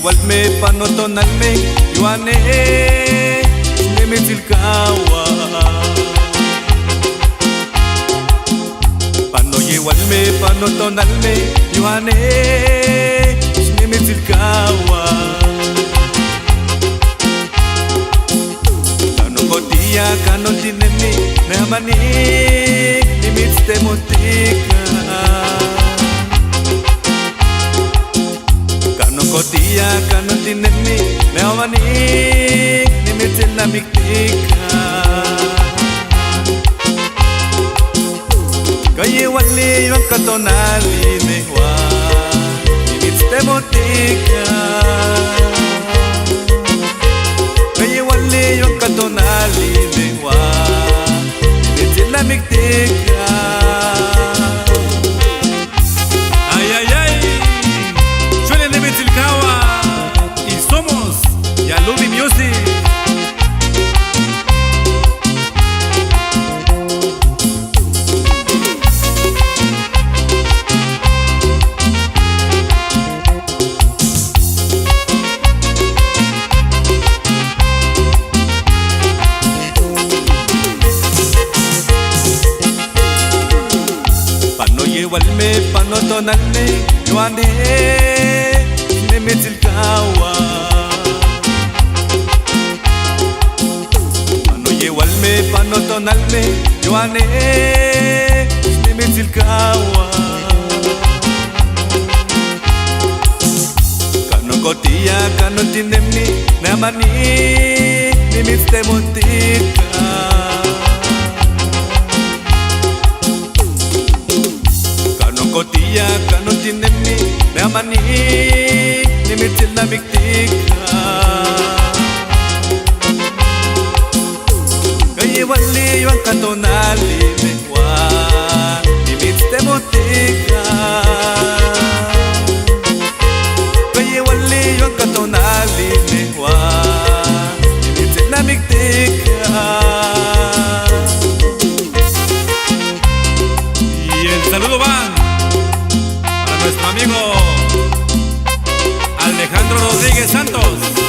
Walme panotonalme yuane nemetzilkawa Walme panotonalme yuane nemetzilkawa Kanokotia kanotinemi nehamani nimitztemotika Kanokotia kanotinemi nehamani nimitzilnamiktika Kaye wali yung katonali newa nimitztemotika Kaye wali yung katonali newa nimitzilnamiktika Ay ay ay Suele nimitzilkawa y somos Yalubi Music Walme panotonalme yuane nemetzilkawa Walme panotonalme yuane nemetzilkawa Kanokotia kanotinemni namani nimitztemotika Kotia kanotinemi nehamani nimitzilnamiktika Kaye wali yung katonali newa nimitztemotika Kaye wali yung katonali newa nimitzilnamiktika Y el saludo va nuestro amigo Alejandro Rodríguez Santos.